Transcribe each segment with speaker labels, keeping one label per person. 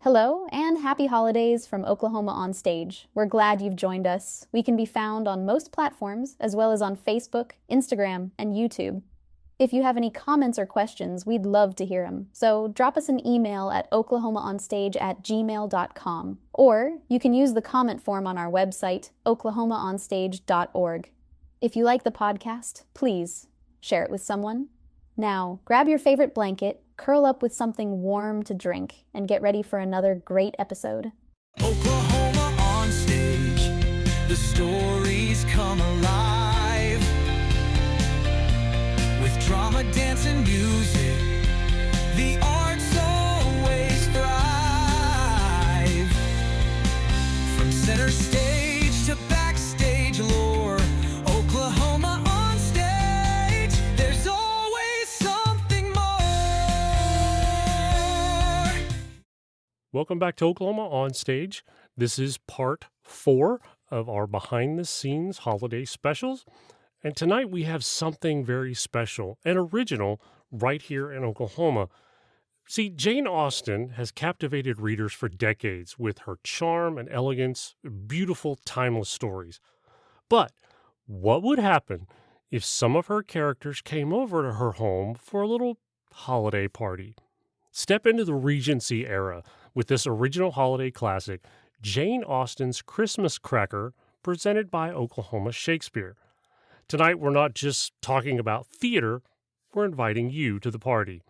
Speaker 1: Hello and happy holidays from Oklahoma On Stage. We're glad you've joined us. We can be found on most platforms, as well as on Facebook, Instagram, and YouTube. If you have any comments or questions, we'd love to hear them. So drop us an email at oklahomaonstage@gmail.com. Or you can use the comment form on our website, oklahomaonstage.org. If you like the podcast, please share it with someone. Now, grab your favorite blanket, curl up with something warm to drink, and get ready for another great episode.
Speaker 2: Oklahoma on stage, the stories come alive. With drama, dance, and music, the arts always thrive. From center stage to backstage lore, Oklahoma on stage, there's always something more.
Speaker 3: Welcome back to Oklahoma On Stage. This is part 4 of our behind-the-scenes holiday specials. And tonight we have something very special and original right here in Oklahoma. See, Jane Austen has captivated readers for decades with her charm and elegance, beautiful, timeless stories. But what would happen if some of her characters came over to her home for a little holiday party? Step into the Regency era with this original holiday classic, Jane Austen's Christmas Cracker, presented by Oklahoma Shakespeare. Tonight, we're not just talking about theater, we're inviting you to the party.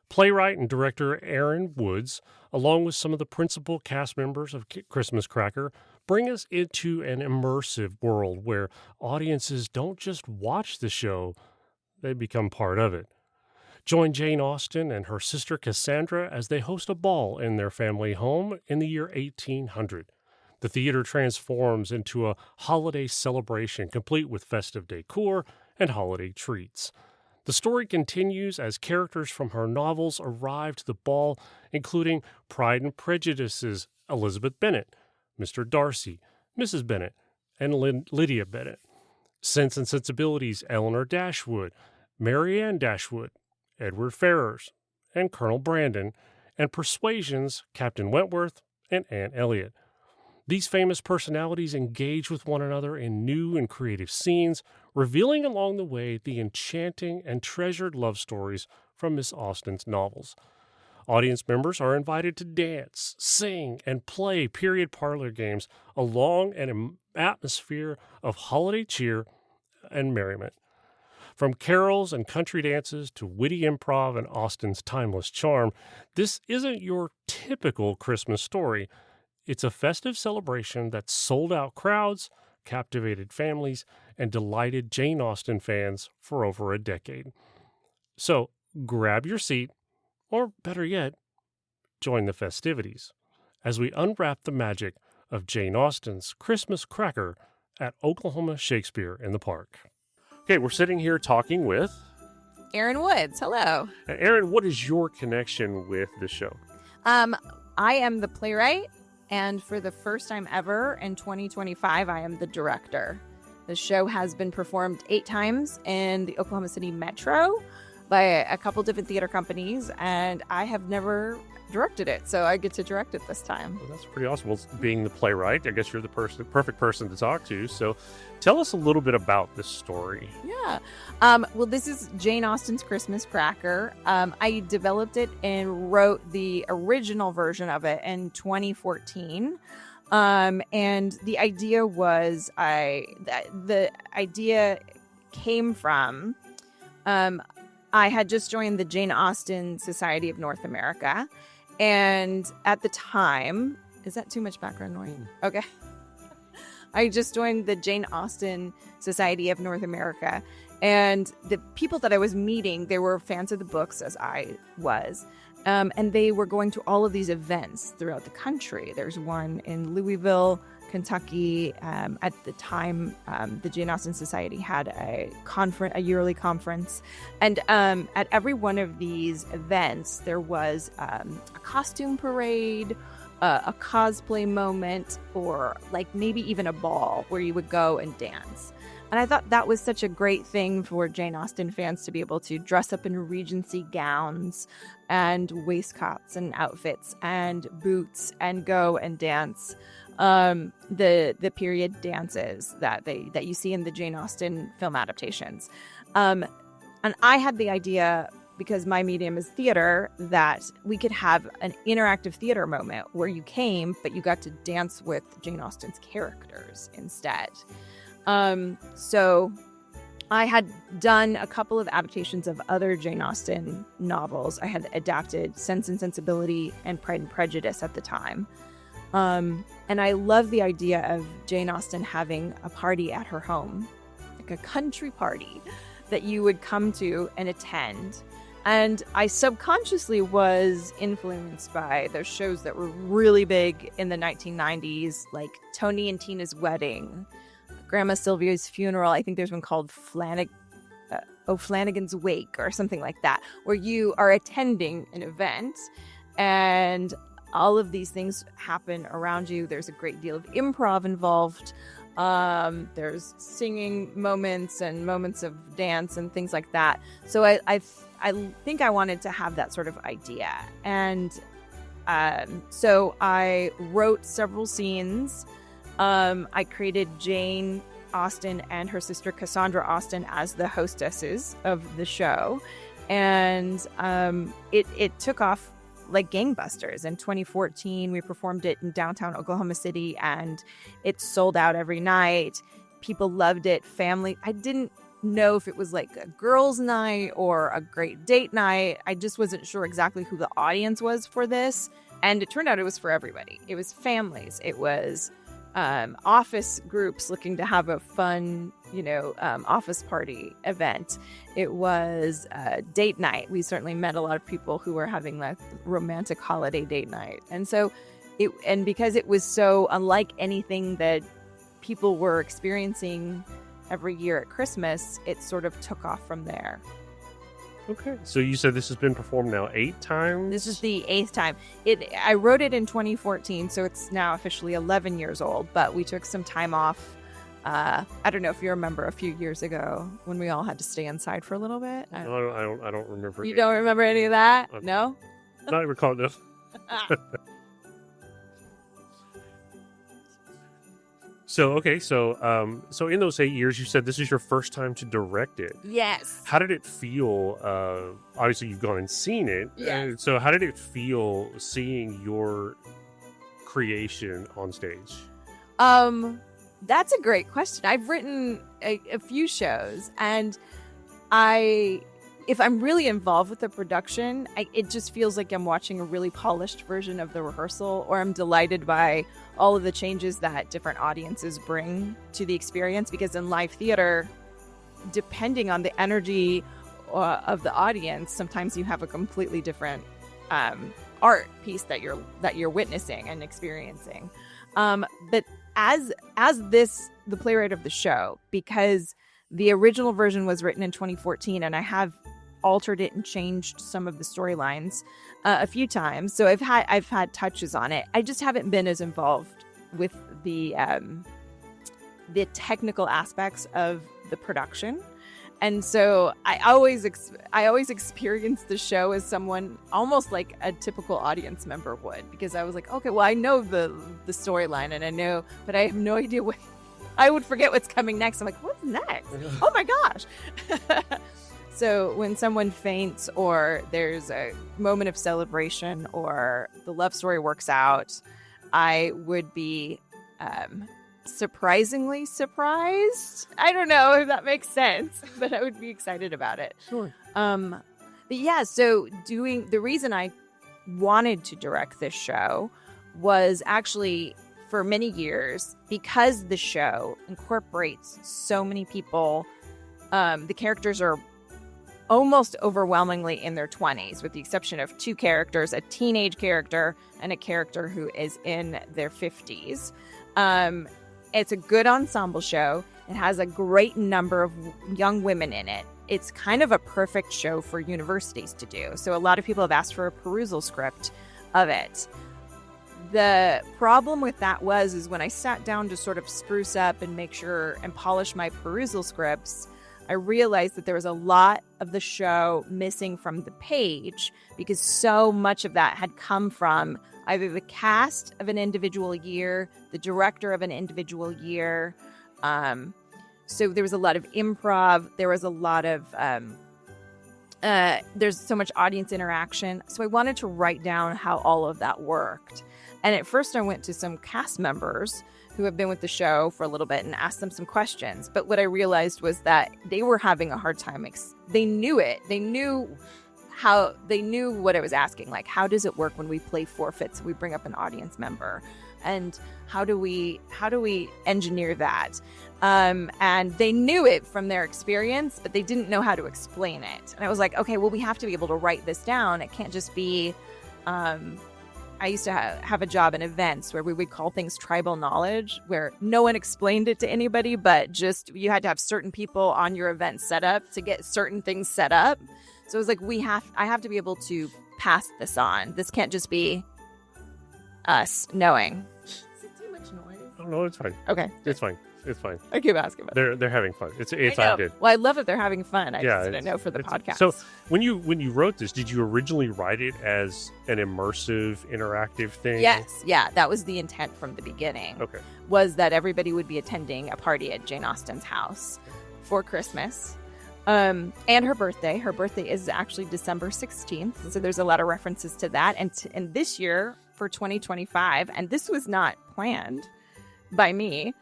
Speaker 3: Playwright and director Erin Woods, along with some of the principal cast members of Christmas Cracker, bring us into an immersive world where audiences don't just watch the show, they become part of it. Join Jane Austen and her sister Cassandra as they host a ball in their family home in the year 1800. The theater transforms into a holiday celebration complete with festive decor and holiday treats. The story continues as characters from her novels arrive to the ball, including Pride and Prejudice's Elizabeth Bennet, Mr. Darcy, Mrs. Bennet, and Lydia Bennet, Sense and Sensibility's Eleanor Dashwood, Marianne Dashwood, Edward Ferrars, and Colonel Brandon, and Persuasion's Captain Wentworth and Aunt Elliot. These famous personalities engage with one another in new and creative scenes, revealing along the way the enchanting and treasured love stories from Miss Austen's novels. Audience members are invited to dance, sing, and play period parlor games along an atmosphere of holiday cheer and merriment. From carols and country dances to witty improv and Austen's timeless charm, this isn't your typical Christmas story. It's a festive celebration that sold out crowds, captivated families, and delighted Jane Austen fans for over a decade. So grab your seat, or better yet, join the festivities as we unwrap the magic of Jane Austen's Christmas Cracker at Oklahoma Shakespeare in the Park. Okay, we're sitting here talking with
Speaker 4: Erin Woods. Hello.
Speaker 3: Erin, what is your connection with the show?
Speaker 4: I am the playwright, and for the first time ever in 2025, I am the director. The show has been performed 8 times in the Oklahoma City Metro by a couple different theater companies, and I have never directed it, so I get to direct it this time.
Speaker 3: Well, that's pretty awesome. Well, being the playwright, I guess you're the perfect person to talk to. So tell us a little bit about this story.
Speaker 4: Yeah. Well, this is Jane Austen's Christmas Cracker. I developed it and wrote the original version of it in 2014. And the idea was the idea came from I had just joined the Jane Austen Society of North America. And at the time, is that too much background noise? Okay. I just joined the Jane Austen Society of North America. And the people that I was meeting, they were fans of the books, as I was. And they were going to all of these events throughout the country. There's one in Louisville, Kentucky. At the time, the Jane Austen Society had a yearly conference. And at every one of these events, there was a costume parade, a cosplay moment, or like maybe even a ball where you would go and dance. And I thought that was such a great thing for Jane Austen fans to be able to dress up in Regency gowns and waistcoats and outfits and boots and go and dance the period dances that you see in the Jane Austen film adaptations. And I had the idea, because my medium is theater, that we could have an interactive theater moment where you came, but you got to dance with Jane Austen's characters instead. So I had done a couple of adaptations of other Jane Austen novels. I had adapted Sense and Sensibility and Pride and Prejudice at the time. And I love the idea of Jane Austen having a party at her home, like a country party that you would come to and attend. And I subconsciously was influenced by those shows that were really big in the 1990s, like Tony and Tina's Wedding, Grandma Sylvia's Funeral. I think there's one called Flanagan's Wake or something like that, where you are attending an event and all of these things happen around you. There's a great deal of improv involved. There's singing moments and moments of dance and things like that. So I think I wanted to have that sort of idea. And so I wrote several scenes. I created Jane Austen and her sister Cassandra Austen as the hostesses of the show. And it took off like gangbusters. In 2014, we performed it in downtown Oklahoma City, and it sold out every night. People loved it. Family. I didn't know if it was like a girls' night or a great date night. I just wasn't sure exactly who the audience was for this. And it turned out it was for everybody. It was families. It was office groups looking to have a fun, office party event. It was date night. We certainly met a lot of people who were having that romantic holiday date night. And so because it was so unlike anything that people were experiencing every year at Christmas, it sort of took off from there.
Speaker 3: Okay. So you said this has been performed now 8 times?
Speaker 4: This is the 8th time. I wrote it in 2014, so it's now officially 11 years old, but we took some time off. I don't know if you remember a few years ago when we all had to stay inside for a little bit.
Speaker 3: No, I don't remember.
Speaker 4: You don't remember any of that? No?
Speaker 3: Not recall this. So in those 8 years, you said this is your first time to direct it.
Speaker 4: Yes.
Speaker 3: How did it feel? Obviously, you've gone and seen it.
Speaker 4: Yes.
Speaker 3: So how did it feel seeing your creation on stage?
Speaker 4: That's a great question. I've written a few shows, and if I'm really involved with the production, it just feels like I'm watching a really polished version of the rehearsal, or I'm delighted by all of the changes that different audiences bring to the experience. Because in live theater, depending on the energy of the audience, sometimes you have a completely different art piece that you're witnessing and experiencing. But as the playwright of the show, because the original version was written in 2014, and I have altered it and changed some of the storylines a few times. So I've had touches on it. I just haven't been as involved with the technical aspects of the production. And so I always experienced the show as someone almost like a typical audience member would, because I was like, okay, well, I know the storyline, and but I have no idea what. I would forget what's coming next. I'm like, what's next? Oh my gosh. So when someone faints, or there's a moment of celebration, or the love story works out, I would be surprisingly surprised. I don't know if that makes sense, but I would be excited about it.
Speaker 3: Sure.
Speaker 4: But yeah, so the reason I wanted to direct this show was actually for many years, because the show incorporates so many people. The characters are almost overwhelmingly in their 20s, with the exception of 2 characters, a teenage character and a character who is in their 50s. It's a good ensemble show. It has a great number of young women in it. It's kind of a perfect show for universities to do. So a lot of people have asked for a perusal script of it. the problem with that is when I sat down to sort of spruce up and make sure and polish my perusal scripts, I realized that there was a lot of the show missing from the page because so much of that had come from either the cast of an individual year, the director of an individual year. So there was a lot of improv. There was a lot of, there's so much audience interaction. So I wanted to write down how all of that worked. And at first I went to some cast members who have been with the show for a little bit and asked them some questions. But what I realized was that they were having a hard time. They knew it. They knew what I was asking. Like, how does it work when we play forfeits? We bring up an audience member, and how do we engineer that? And they knew it from their experience, but they didn't know how to explain it. And I was like, okay, well, we have to be able to write this down. It can't just be, I used to have a job in events where we would call things tribal knowledge, where no one explained it to anybody, but just you had to have certain people on your event set up to get certain things set up. So it was like, I have to be able to pass this on. This can't just be us knowing. Is it too much noise?
Speaker 3: Oh, no, it's fine.
Speaker 4: Okay.
Speaker 3: It's fine. It's fine.
Speaker 4: I keep asking about it.
Speaker 3: They're having fun. It's
Speaker 4: I know.
Speaker 3: all good.
Speaker 4: Well, I love that they're having fun. I just didn't know for the podcast.
Speaker 3: So when you wrote this, did you originally write it as an immersive, interactive thing?
Speaker 4: Yes. Yeah. That was the intent from the beginning.
Speaker 3: Okay.
Speaker 4: Was that everybody would be attending a party at Jane Austen's house for Christmas. And her birthday. Her birthday is actually December 16th. So there's a lot of references to that. And this year for 2025, and this was not planned by me,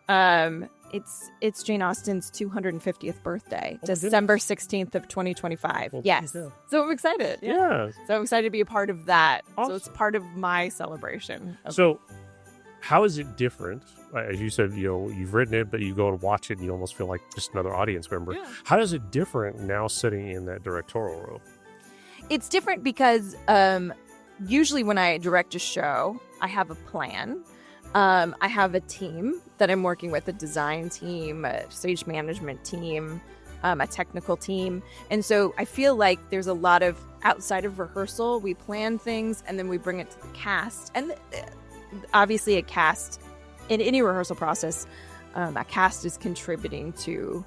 Speaker 4: it's Jane Austen's 250th birthday, December 16th of 2025.
Speaker 3: Well,
Speaker 4: yes.
Speaker 3: yeah.
Speaker 4: So I'm excited.
Speaker 3: Yeah.
Speaker 4: So I'm excited to be a part of that.
Speaker 3: Awesome.
Speaker 4: So it's part of my celebration.
Speaker 3: So how is it different? As you said, you've written it, but you go and watch it and you almost feel like just another audience member.
Speaker 4: Yeah.
Speaker 3: How is it different now sitting in that directorial role?
Speaker 4: It's different because usually when I direct a show, I have a plan. I have a team that I'm working with, a design team, a stage management team, a technical team. And so I feel like there's a lot of outside of rehearsal, we plan things and then we bring it to the cast. And obviously a cast, in any rehearsal process, a cast is contributing to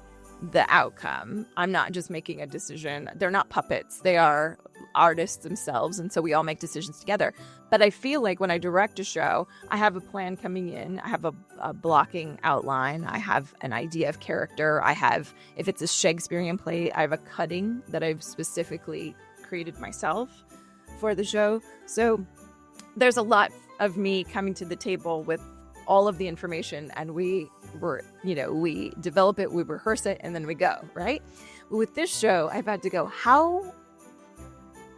Speaker 4: the outcome. I'm not just making a decision. They're not puppets. They are artists themselves. And so we all make decisions together. But I feel like when I direct a show, I have a plan coming in. I have a blocking outline. I have an idea of character. I have, if it's a Shakespearean play, I have a cutting that I've specifically created myself for the show. So there's a lot of me coming to the table with all of the information, and we develop it, we rehearse it, and then we go, right? With this show, I've had to go, how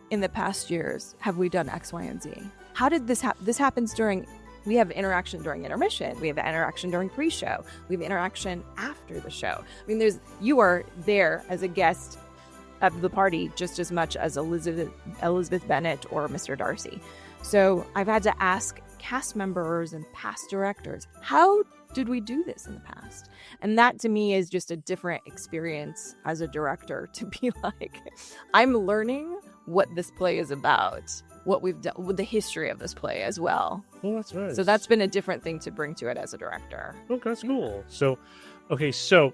Speaker 4: in the past years have we done X, Y, and Z? How did this happen? This happens we have interaction during intermission. We have interaction during pre-show. We have interaction after the show. I mean, you are there as a guest of the party just as much as Elizabeth Bennet or Mr. Darcy. So I've had to ask cast members and past directors, how did we do this in the past? And that to me is just a different experience as a director, to be like, I'm learning what this play is about, what we've done with the history of this play as well.
Speaker 3: Well, that's nice.
Speaker 4: So that's been a different thing to bring to it as a director.
Speaker 3: Oh, that's cool. So, okay, so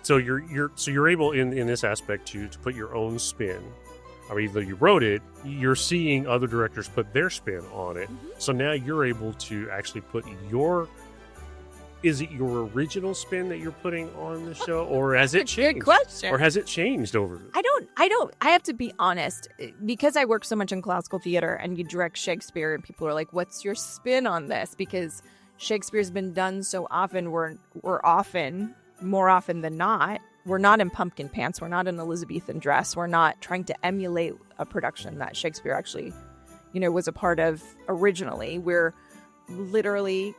Speaker 3: so you're able in this aspect to put your own spin. I mean, though you wrote it, you're seeing other directors put their spin on it. Mm-hmm. So now you're able to actually put is it your original spin that you're putting on the show, or has it changed?
Speaker 4: Good question.
Speaker 3: Or has it changed over?
Speaker 4: I have to be honest, because I work so much in classical theater and you direct Shakespeare and people are like, what's your spin on this? Because Shakespeare's been done so often, we're often, more often than not, we're not in pumpkin pants. We're not in Elizabethan dress. We're not trying to emulate a production that Shakespeare actually, was a part of originally. We're literally,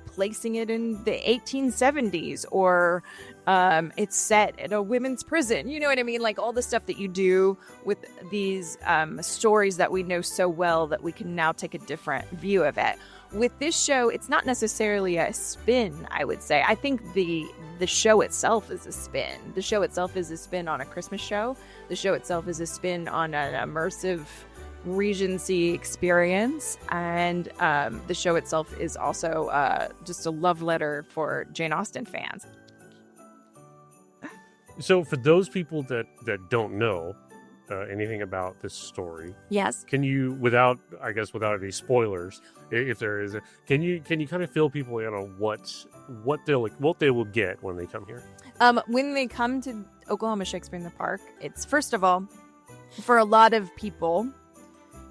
Speaker 4: placing it in the 1870s, or it's set at a women's prison. You know what I mean? Like all the stuff that you do with these stories that we know so well that we can now take a different view of it. with this show, it's not necessarily a spin, I would say. I think the show itself is a spin. The show itself is a spin on a Christmas show. The show itself is a spin on an immersive Regency experience. And the show itself is also just a love letter for Jane Austen fans.
Speaker 3: So for those people that don't know anything about this story,
Speaker 4: Yes.
Speaker 3: can you, without any spoilers, if there is, can you kind of fill people in on what they will get when they come here?
Speaker 4: When they come to Oklahoma Shakespeare in the Park, it's, first of all, for a lot of people,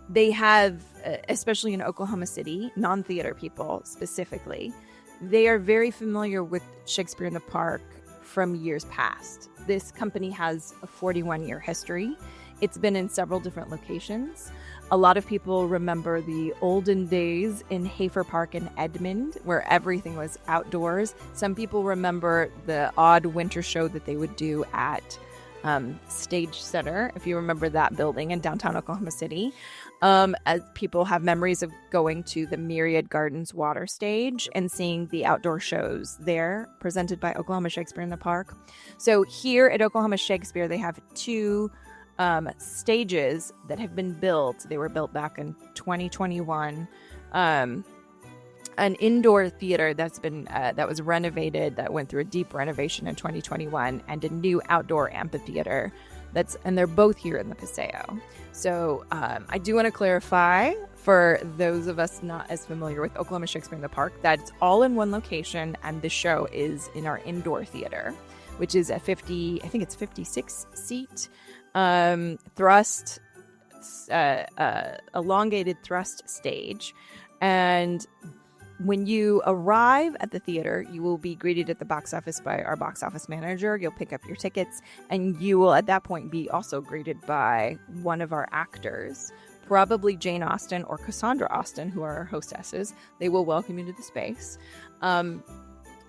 Speaker 4: they have, especially in Oklahoma City, non-theater people specifically, they are very familiar with Shakespeare in the Park from years past. This company has a 41-year history. It's been in several different locations. A lot of people remember the olden days in Hafer Park in Edmond, where everything was outdoors. Some people remember the odd winter show that they would do at Stage Center, if you remember that building in downtown Oklahoma City. As people have memories of going to the Myriad Gardens water stage and seeing the outdoor shows there presented by Oklahoma Shakespeare in the Park. So here at Oklahoma Shakespeare, they have two stages that have been built. They were built back in 2021. An indoor theater that's been that was renovated, that went through a deep renovation in 2021, and a new outdoor amphitheater and they're both here in the Paseo. So I do want to clarify for those of us not as familiar with Oklahoma Shakespeare in the Park that it's all in one location, and the show is in our indoor theater, which is a 56 seat thrust, elongated thrust stage. And when you arrive at the theater, you will be greeted at the box office by our box office manager. You'll pick up your tickets, and you will at that point be also greeted by one of our actors, probably Jane Austen or Cassandra Austen, who are our hostesses. They will welcome you to the space.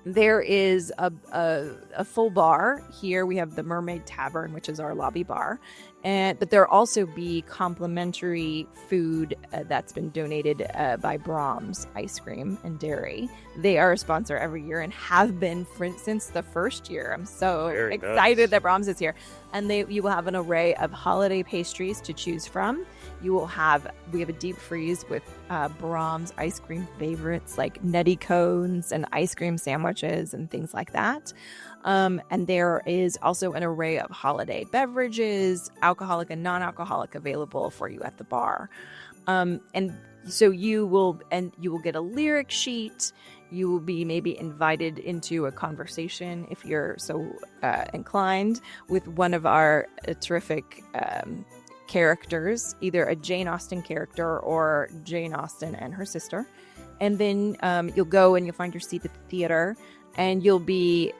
Speaker 4: There is a full bar here. We have the Mermaid Tavern, which is our lobby bar, but there'll also be complimentary food that's been donated by Brahms Ice Cream and Dairy. They are a sponsor every year and have been since the first year. I'm so
Speaker 3: Very
Speaker 4: excited
Speaker 3: nice.
Speaker 4: that Brahms is here, and you will have an array of holiday pastries to choose from. We have a deep freeze with Brahms ice cream favorites like nutty cones and ice cream sandwiches and things like that. And there is also an array of holiday beverages, alcoholic and non-alcoholic, available for you at the bar. And so you will get a lyric sheet. You will be maybe invited into a conversation, if you're so inclined, with one of our terrific characters, either a Jane Austen character or Jane Austen and her sister. And then you'll go and you'll find your seat at the theater, and you'll be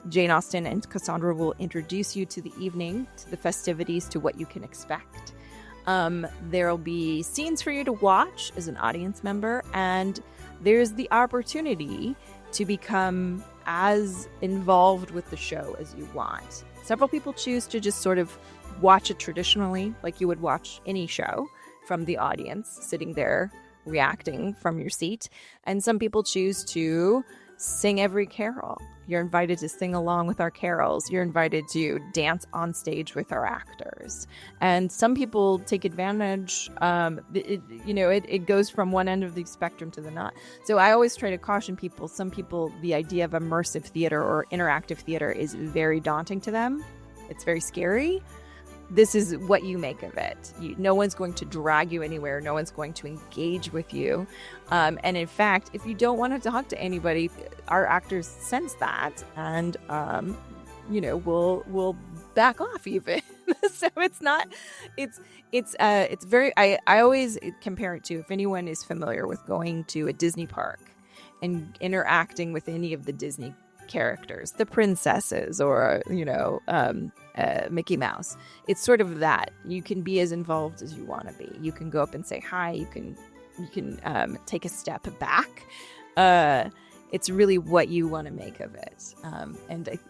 Speaker 4: Jane Austen and Cassandra will introduce you to the evening, to the festivities, to what you can expect. There'll be scenes for you to watch as an audience member, and there's the opportunity to become as involved with the show as you want. Several people choose to just sort of watch it traditionally, like you would watch any show, from the audience, sitting there reacting from your seat. And some people choose to sing every carol. You're invited to sing along with our carols. You're invited to dance on stage with our actors. And some people take advantage. It goes from one end of the spectrum to the not. So I always try to caution people. Some people, the idea of immersive theater or interactive theater is very daunting to them. It's very scary. This is what you make of it. No one's going to drag you anywhere. No one's going to engage with you. And in fact, if you don't want to talk to anybody, our actors sense that, and we'll back off even. So it's very. I always compare it to, if anyone is familiar with going to a Disney park and interacting with any of the Disney characters, the princesses, or Mickey Mouse. It's sort of that. You can be as involved as you want to be. You can go up and say hi. You can take a step back. It's really what you want to make of it.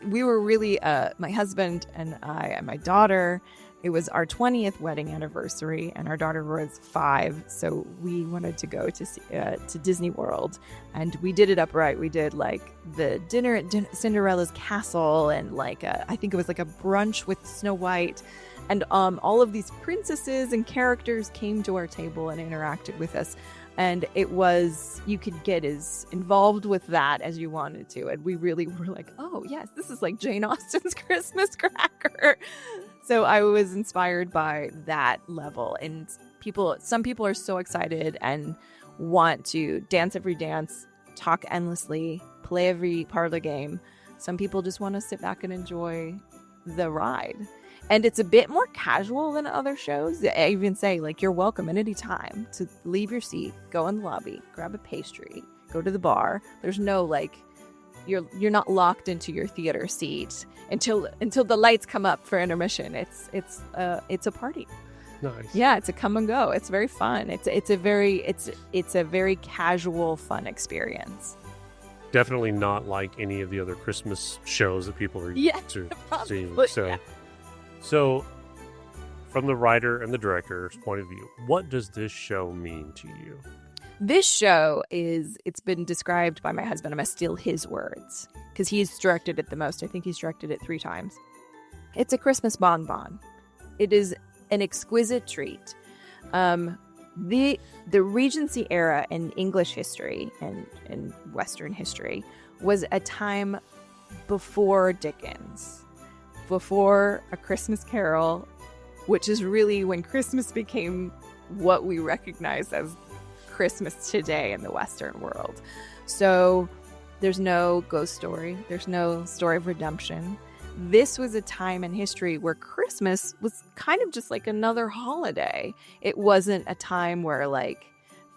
Speaker 4: We were really, my husband and I and my daughter, it was our 20th wedding anniversary, and our daughter was 5, so we wanted to go to Disney World, and we did it up right. We did like the dinner at Cinderella's castle, and like I think it was like a brunch with Snow White, and all of these princesses and characters came to our table and interacted with us. And it was, you could get as involved with that as you wanted to. And we really were like, oh, yes, this is like Jane Austen's Christmas cracker. So I was inspired by that level. And some people are so excited and want to dance every dance, talk endlessly, play every parlor game. Some people just want to sit back and enjoy the ride. And it's a bit more casual than other shows. I even say, like, you're welcome at any time to leave your seat, go in the lobby, grab a pastry, go to the bar. There's no, like, you're not locked into your theater seat until the lights come up for intermission. It's a party.
Speaker 3: Nice.
Speaker 4: Yeah, it's a come and go. It's very fun. It's a very casual, fun experience.
Speaker 3: Definitely not like any of the other Christmas shows that people are used to seeing. So, from the writer and the director's point of view, what does this show mean to you?
Speaker 4: This show it's been described by my husband. I'm going to steal his words because he's directed it the most. I think he's directed it 3 times. It's a Christmas bonbon. It is an exquisite treat. The Regency era in English history and in Western history was a time before Dickens. Before A Christmas Carol, which is really when Christmas became what we recognize as Christmas today in the Western world. So there's no ghost story. There's no story of redemption. This was a time in history where Christmas was kind of just like another holiday. It wasn't a time where like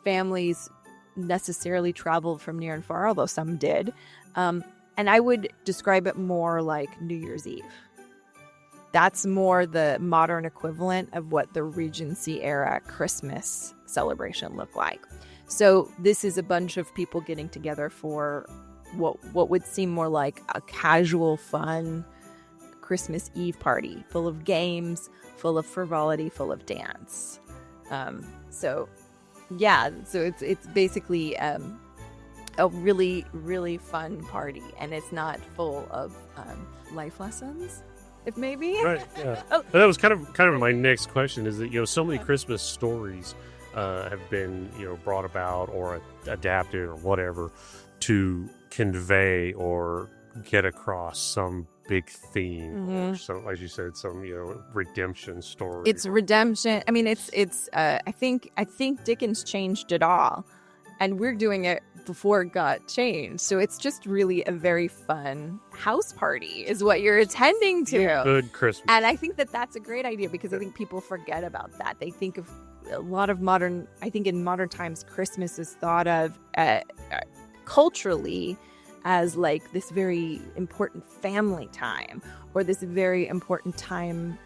Speaker 4: families necessarily traveled from near and far, although some did. And I would describe it more like New Year's Eve. That's more the modern equivalent of what the Regency era Christmas celebration looked like. So this is a bunch of people getting together for what would seem more like a casual, fun Christmas Eve party, full of games, full of frivolity, full of dance. So it's basically a really, really fun party, and it's not full of life lessons. If maybe.
Speaker 3: Right. Yeah. That was kind of my next question. Is that so many Christmas stories have been brought about or adapted or whatever to convey or get across some big theme. Or so, as you said, some redemption story.
Speaker 4: It's redemption. I mean, it's. I think Dickens changed it all, and we're doing it before it got changed. So it's just really a very fun house party is what you're attending to.
Speaker 3: Good Christmas.
Speaker 4: And I think that's a great idea because I think people forget about that. They think of a lot of in modern times, Christmas is thought of culturally as like this very important family time or this very important time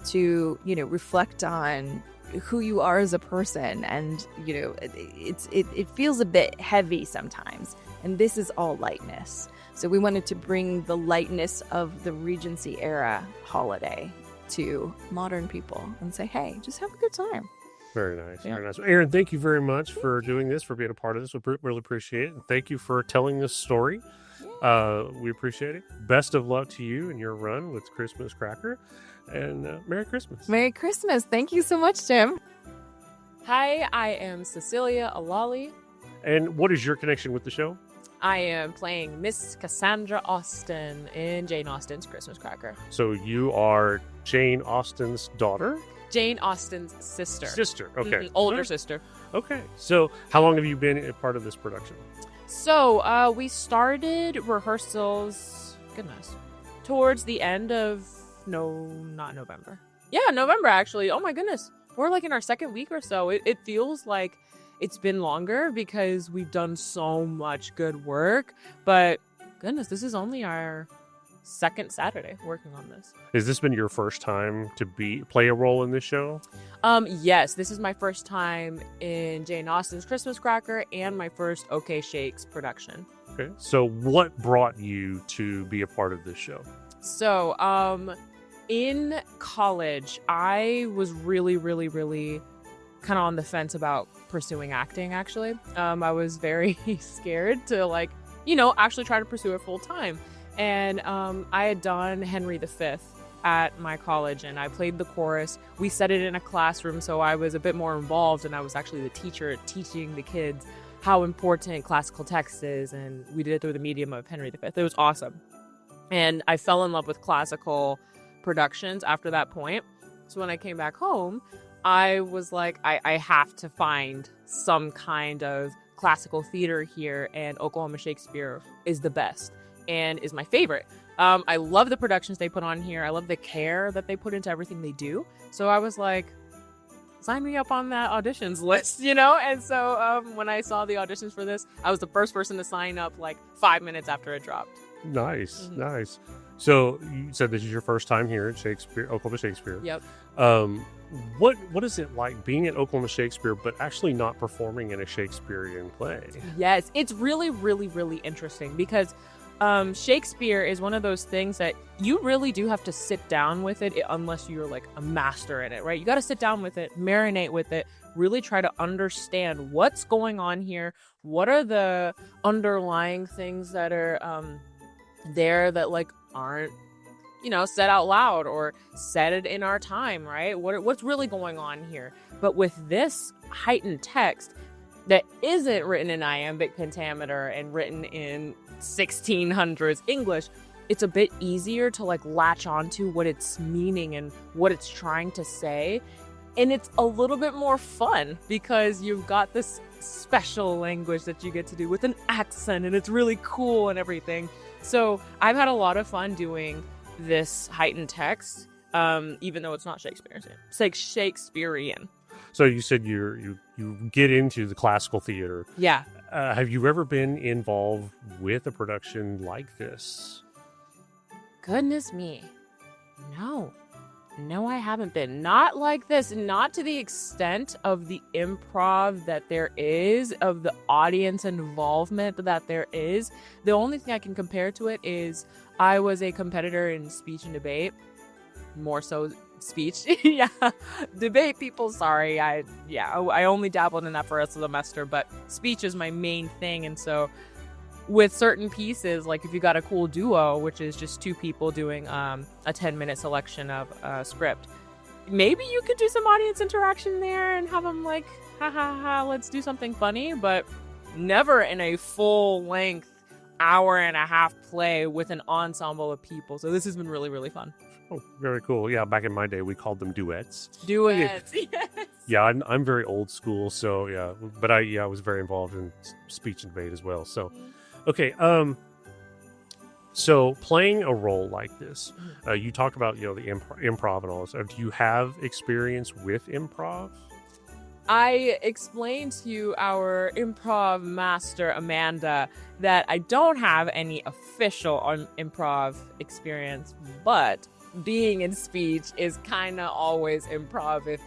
Speaker 4: to, reflect on who you are as a person, and it feels a bit heavy sometimes, and this is all lightness. So we wanted to bring the lightness of the Regency era holiday to modern people and say, hey, just have a good time.
Speaker 3: Very nice. Very nice. Erin, thank you very much for doing this, for being a part of this. We really appreciate it. And thank you for telling this story. We appreciate it. Best of luck to you in your run with Christmas Cracker. And Merry Christmas.
Speaker 4: Merry Christmas. Thank you so much, Tim.
Speaker 5: Hi, I am Cecilia Alali.
Speaker 3: And what is your connection with the show?
Speaker 5: I am playing Miss Cassandra Austen in Jane Austen's Christmas Cracker.
Speaker 3: So you are Jane Austen's daughter?
Speaker 5: Jane Austen's sister.
Speaker 3: Sister, okay.
Speaker 5: Mm-hmm. Older sister.
Speaker 3: Okay. So how long have you been a part of this production?
Speaker 5: So we started rehearsals, towards the end of, not November. Yeah, November, actually. Oh my goodness. We're like in our second week or so. It feels like it's been longer because we've done so much good work. But goodness, this is only our second Saturday working on this.
Speaker 3: Has this been your first time to play a role in this show?
Speaker 5: Yes, this is my first time in Jane Austen's Christmas Cracker and my first OK Shakes production.
Speaker 3: Okay. So what brought you to be a part of this show?
Speaker 5: So, In college, I was really, really, really kind of on the fence about pursuing acting, actually. I was very scared to, like, actually try to pursue it full time. And I had done Henry V at my college, and I played the chorus. We set it in a classroom, so I was a bit more involved, and I was actually the teacher teaching the kids how important classical text is, and we did it through the medium of Henry V. It was awesome. And I fell in love with classical productions after that point. So when I came back home, I was like, I have to find some kind of classical theater here, and Oklahoma Shakespeare is the best and is my favorite. I love the productions they put on here. I love the care that they put into everything they do. So I was like, sign me up on that auditions list, And so when I saw the auditions for this, I was the first person to sign up like 5 minutes after it dropped.
Speaker 3: Nice, nice. So you said this is your first time here at Oklahoma Shakespeare.
Speaker 5: Yep.
Speaker 3: What is it like being at Oklahoma Shakespeare, but actually not performing in a Shakespearean play?
Speaker 5: Yes, it's really, really, really interesting because Shakespeare is one of those things that you really do have to sit down with it unless you're like a master in it, right? You got to sit down with it, marinate with it, really try to understand what's going on here. What are the underlying things that are there that like aren't, said out loud or said it in our time, right? What's really going on here? But with this heightened text that isn't written in iambic pentameter and written in 1600s English, it's a bit easier to like latch onto what it's meaning and what it's trying to say. And it's a little bit more fun because you've got this special language that you get to do with an accent, and it's really cool and everything. So I've had a lot of fun doing this heightened text, even though it's not Shakespearean. It's like Shakespearean.
Speaker 3: So you said you get into the classical theater.
Speaker 5: Yeah.
Speaker 3: Have you ever been involved with a production like this?
Speaker 5: Goodness me. No, I haven't been. Not like this. Not to the extent of the improv that there is, of the audience involvement that there is. The only thing I can compare to it is I was a competitor in speech and debate. More so speech. Yeah. Debate people, sorry. I only dabbled in that for a semester, but speech is my main thing. And so with certain pieces, like if you got a cool duo, which is just two people doing a 10-minute selection of a script, maybe you could do some audience interaction there and have them like, ha ha ha, let's do something funny, but never in a full-length hour-and-a-half play with an ensemble of people. So this has been really, really fun.
Speaker 3: Oh, very cool. Yeah, back in my day, we called them duets.
Speaker 5: Duets, yes.
Speaker 3: Yeah, I'm very old school, so yeah. But I was very involved in speech and debate as well. So, okay. So playing a role like this, you talked about the improv and all this. Do you have experience with improv?
Speaker 5: I explained to our improv master, Amanda, that I don't have any official improv experience, but being in speech is kind of always improv. If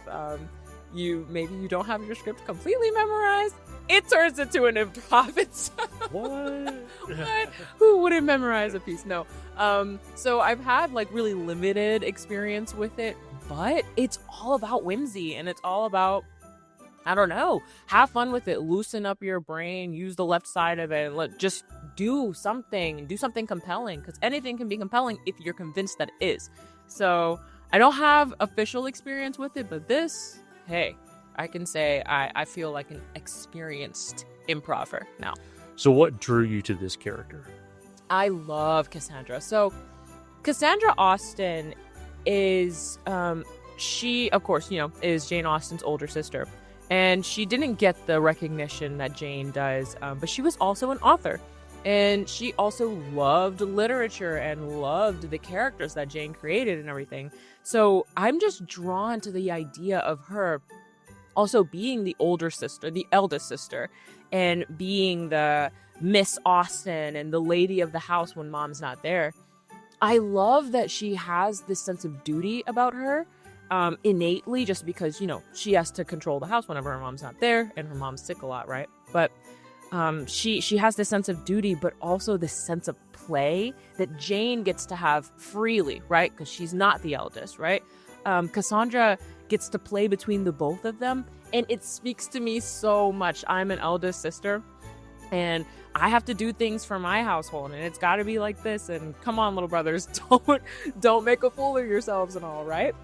Speaker 5: you don't have your script completely memorized, it turns into an improv itself. What? Who wouldn't memorize a piece? No. So I've had like really limited experience with it, but it's all about whimsy, and it's all about, I don't know, have fun with it, loosen up your brain, use the left side of it, and just do something compelling, because anything can be compelling if you're convinced that it is. So I don't have official experience with it, but this, hey, I can say I feel like an experienced improver now.
Speaker 3: So what drew you to this character?
Speaker 5: I love Cassandra. So Cassandra Austen is, she, of course, is Jane Austen's older sister. And she didn't get the recognition that Jane does, but she was also an author. And she also loved literature and loved the characters that Jane created and everything. So I'm just drawn to the idea of her also being the older sister, the eldest sister, and being the Miss Austen and the lady of the house when mom's not there. I love that she has this sense of duty about her. Innately, just because she has to control the house whenever her mom's not there, and her mom's sick a lot, right? But she has this sense of duty, but also this sense of play that Jane gets to have freely, right? Because she's not the eldest, right? Cassandra gets to play between the both of them, and it speaks to me so much. I'm an eldest sister, and I have to do things for my household, and it's got to be like this. And come on, little brothers, don't make a fool of yourselves and all, right?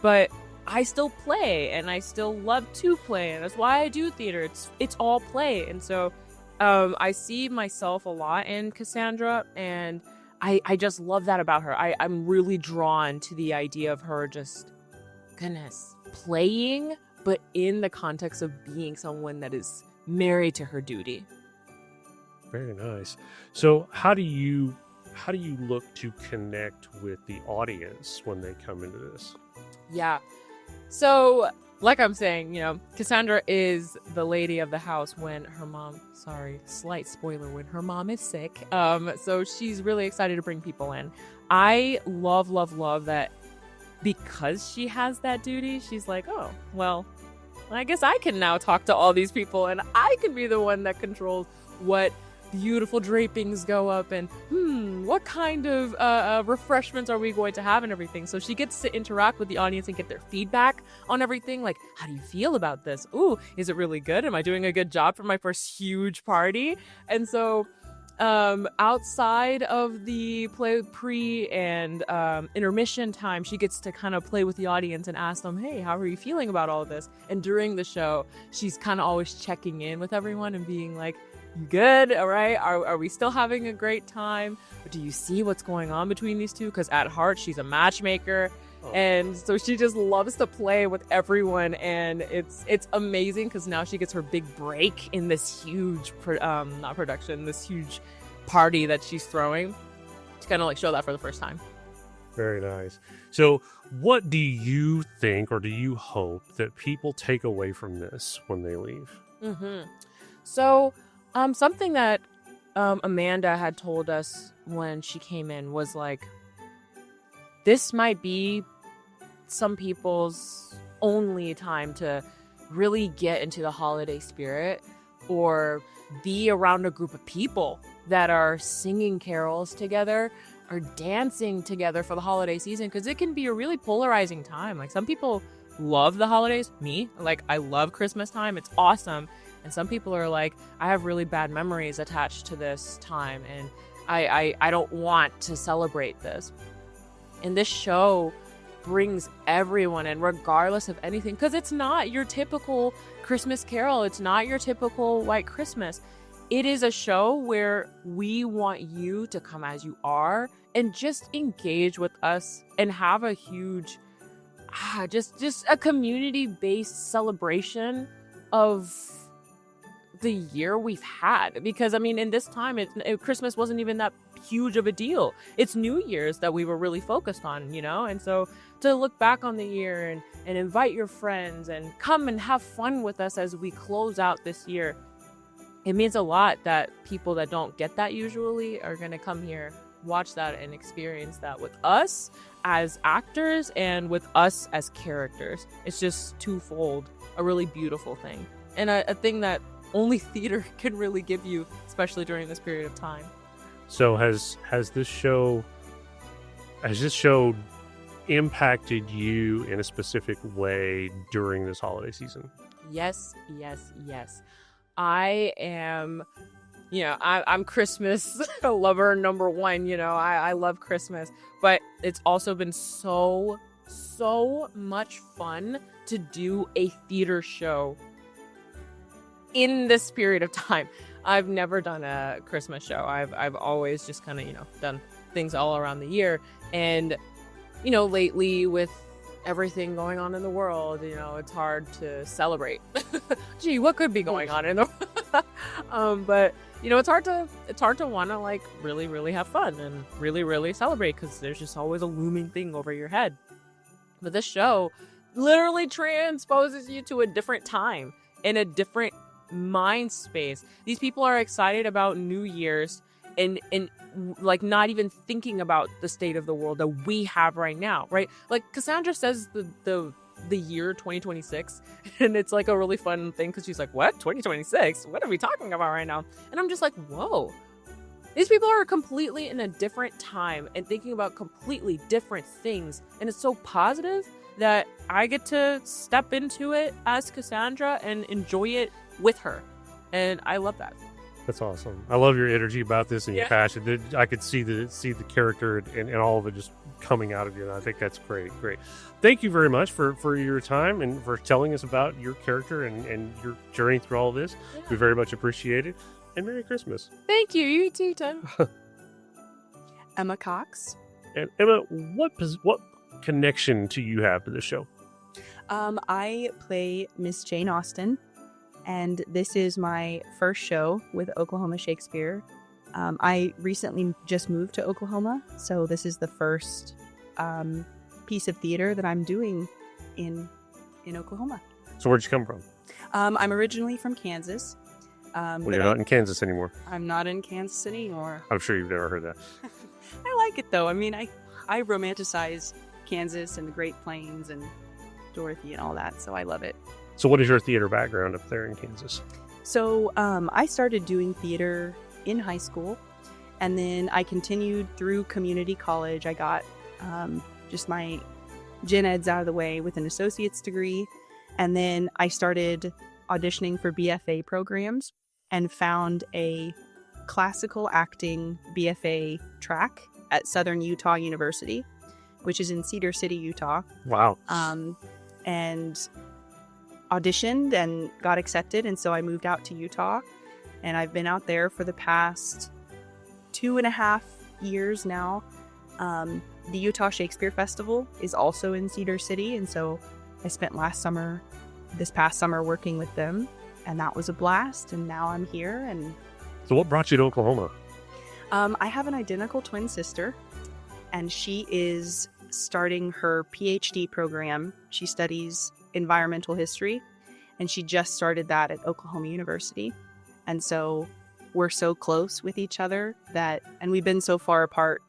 Speaker 5: But I still play, and I still love to play, and that's why I do theater. It's all play, and so I see myself a lot in Cassandra, and I just love that about her. I'm really drawn to the idea of her just, goodness, playing, but in the context of being someone that is married to her duty.
Speaker 3: Very nice. So how do you look to connect with the audience when they come into this?
Speaker 5: Yeah. So, like I'm saying, Cassandra is the lady of the house when her mom, slight spoiler, when her mom is sick. So she's really excited to bring people in. I love that because she has that duty, she's like, oh, well, I guess I can now talk to all these people, and I can be the one that controls what beautiful drapings go up, and what kind of refreshments are we going to have and everything. So she gets to interact with the audience and get their feedback on everything, like, how do you feel about this? Ooh, is it really good? Am I doing a good job for my first huge party? And so outside of the pre and intermission time, she gets to kind of play with the audience and ask them, hey, how are you feeling about all this? And during the show, she's kind of always checking in with everyone and being like, you good? All right. Are we still having a great time? Do you see what's going on between these two? Because at heart, she's a matchmaker. Oh. And so she just loves to play with everyone. And it's amazing because now she gets her big break in this huge, this huge party that she's throwing to kind of like show that for the first time.
Speaker 3: Very nice. So what do you think, or do you hope that people take away from this when they leave?
Speaker 5: So something that Amanda had told us when she came in was like, this might be some people's only time to really get into the holiday spirit or be around a group of people that are singing carols together or dancing together for the holiday season, because it can be a really polarizing time. Like, some people love the holidays. Me, like, I love Christmas time. It's awesome. And some people are like, I have really bad memories attached to this time, and I don't want to celebrate this. And this show brings everyone in, regardless of anything, because it's not your typical Christmas carol. It's not your typical White Christmas. It is a show where we want you to come as you are and just engage with us and have a huge, just a community-based celebration of the year we've had. Because, I mean, in this time, Christmas wasn't even that huge of a deal. It's New Year's that we were really focused on, And so to look back on the year and invite your friends and come and have fun with us as we close out this year, it means a lot that people that don't get that usually are going to come here, watch that, and experience that with us as actors and with us as characters. It's just twofold, a really beautiful thing, and a thing that only theater can really give you, especially during this period of time.
Speaker 3: So has this show impacted you in a specific way during this holiday season?
Speaker 5: Yes. I am, I'm Christmas lover number one. I love Christmas, but it's also been so much fun to do a theater show in this period of time. I've never done a Christmas show. I've always just kind of, done things all around the year. And, lately with everything going on in the world, it's hard to celebrate. Gee, what could be going on in the but it's hard to want to like really, really have fun and really, really celebrate, because there's just always a looming thing over your head. But this show literally transposes you to a different time in a different mind space. These people are excited about New Year's and like not even thinking about the state of the world that we have right now, right? Like Cassandra says the the year 2026, and it's like a really fun thing because she's like, what, 2026, what are we talking about right now? And I'm just like, whoa, these people are completely in a different time and thinking about completely different things, and it's so positive that I get to step into it as Cassandra and enjoy it with her, and I love that.
Speaker 3: That's awesome. I love your energy about this and your
Speaker 5: Yeah.
Speaker 3: passion. I could see the character and all of it just coming out of you. And I think that's great. Thank you very much for your time and for telling us about your character and your journey through all of this.
Speaker 5: Yeah.
Speaker 3: We very much appreciate it. And Merry Christmas.
Speaker 5: Thank you. You too, Tim.
Speaker 4: Emma Cox.
Speaker 3: And Emma, what connection do you have to the show?
Speaker 6: I play Miss Jane Austen, and this is my first show with Oklahoma Shakespeare. I recently just moved to Oklahoma, so this is the first piece of theater that I'm doing in Oklahoma.
Speaker 3: So where'd you come from?
Speaker 6: I'm originally from Kansas.
Speaker 3: Well,
Speaker 6: but
Speaker 3: you're not in Kansas anymore.
Speaker 6: I'm not in Kansas anymore.
Speaker 3: I'm sure you've never heard that.
Speaker 6: I like it though. I mean, I romanticize Kansas and the Great Plains and Dorothy and all that, so I love it.
Speaker 3: So what is your theater background up there in Kansas?
Speaker 6: So I started doing theater in high school, and then I continued through community college. I got just my gen eds out of the way with an associate's degree, and then I started auditioning for BFA programs and found a classical acting BFA track at Southern Utah University, which is in Cedar City, Utah.
Speaker 3: Wow.
Speaker 6: And auditioned and got accepted, and so I moved out to Utah, and I've been out there for the past 2.5 years now. The Utah Shakespeare Festival is also in Cedar City, and so I spent this past summer working with them, and that was a blast, and now I'm here. And
Speaker 3: So what brought you to Oklahoma?
Speaker 6: I have an identical twin sister, and she is starting her PhD program. She studies environmental history, and she just started that at Oklahoma University. And so we're so close with each other and we've been so far apart,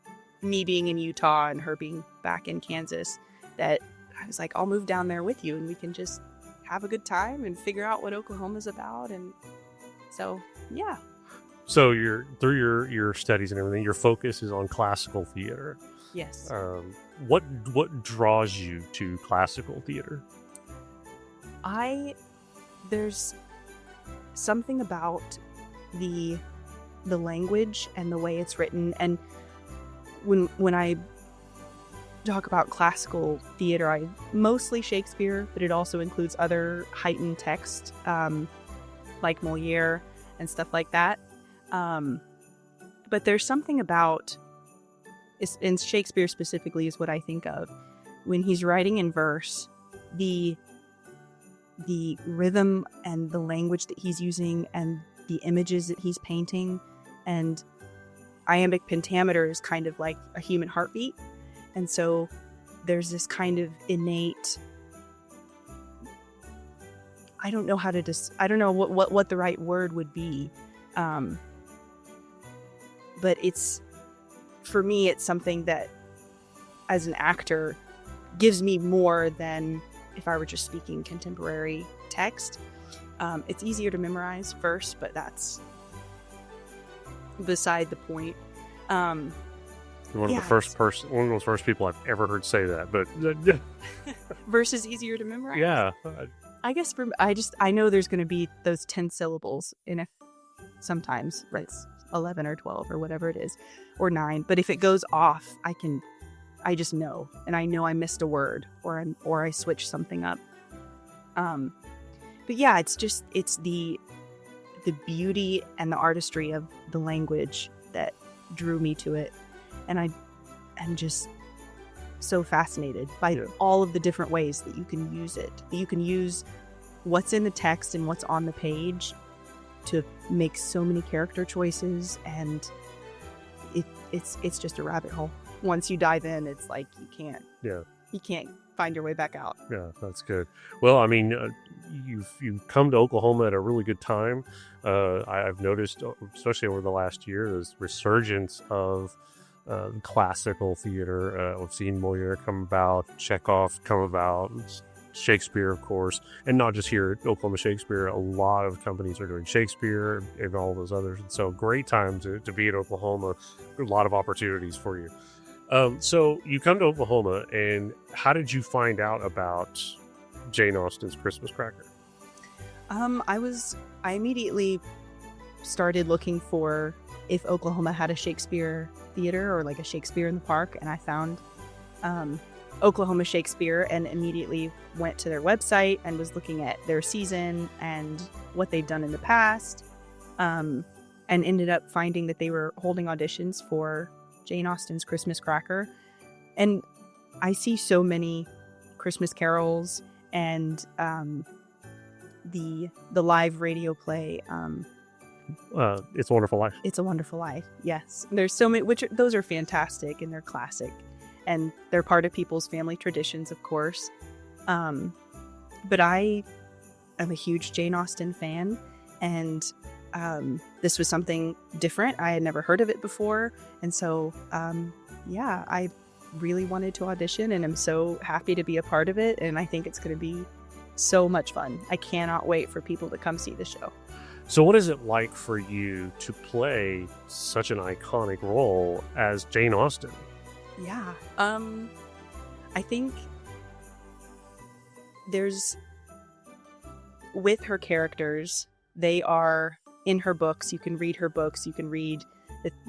Speaker 6: me being in Utah and her being back in Kansas, that I was like, I'll move down there with you and we can just have a good time and figure out what Oklahoma's about. And so, yeah.
Speaker 3: So through your studies and everything, your focus is on classical theater.
Speaker 6: Yes.
Speaker 3: What draws you to classical theater?
Speaker 6: There's something about the language and the way it's written, and when I talk about classical theater, I mostly Shakespeare, but it also includes other heightened text, like Moliere and stuff like that. But there's something about, and Shakespeare specifically is what I think of when he's writing in verse, the rhythm and the language that he's using and the images that he's painting, and iambic pentameter is kind of like a human heartbeat, and so there's this kind of innate, I don't know what the right word would be, but for me it's something that as an actor gives me more than if I were just speaking contemporary text. It's easier to memorize first, but that's beside the point.
Speaker 3: You're one of those first people I've ever heard say that, but
Speaker 6: Verse is easier to memorize.
Speaker 3: yeah.
Speaker 6: I guess I know there's going to be those 10 syllables in it sometimes, right? It's 11 or 12 or whatever it is, or 9. But if it goes off, I just know, and I know I missed a word or I switched something up. But yeah, it's the beauty and the artistry of the language that drew me to it, and I am just so fascinated by all of the different ways that you can use it. That you can use what's in the text and what's on the page to make so many character choices, and it's just a rabbit hole. Once you dive in, it's like you can't find your way back out.
Speaker 3: Yeah, that's good. Well, I mean, you've come to Oklahoma at a really good time. I've noticed, especially over the last year, this resurgence of classical theater. We've seen Moliere come about, Chekhov come about, Shakespeare, of course, and not just here at Oklahoma Shakespeare. A lot of companies are doing Shakespeare and all those others. And so great time to be in Oklahoma. A lot of opportunities for you. So you come to Oklahoma, and how did you find out about Jane Austen's Christmas Cracker?
Speaker 6: I immediately started looking for if Oklahoma had a Shakespeare theater or like a Shakespeare in the Park, and I found Oklahoma Shakespeare and immediately went to their website and was looking at their season and what they've done in the past, and ended up finding that they were holding auditions for Jane Austen's Christmas Cracker. And I see so many Christmas carols and the live radio play,
Speaker 3: It's a Wonderful Life.
Speaker 6: It's a Wonderful Life. Yes, there's so many, those are fantastic and they're classic, and they're part of people's family traditions, of course. But I am a huge Jane Austen fan, and this was something different. I had never heard of it before, and so I really wanted to audition, and I'm so happy to be a part of it. And I think it's going to be so much fun. I cannot wait for people to come see the show.
Speaker 3: So what is it like for you to play such an iconic role as Jane Austen?
Speaker 6: Yeah. I think with her characters, they are in her books. You can read her books. You can read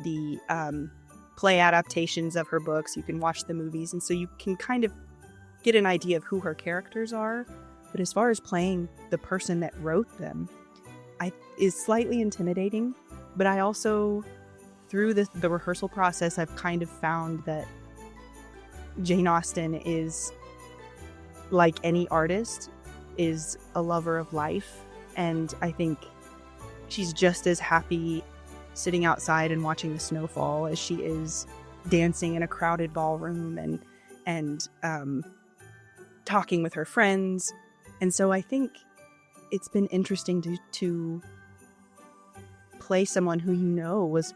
Speaker 6: the play adaptations of her books. You can watch the movies. And so you can kind of get an idea of who her characters are. But as far as playing the person that wrote them, is slightly intimidating. But I also, through the rehearsal process, I've kind of found that Jane Austen is, like any artist, is a lover of life. And I think she's just as happy sitting outside and watching the snowfall as she is dancing in a crowded ballroom and talking with her friends. And so I think it's been interesting to play someone who was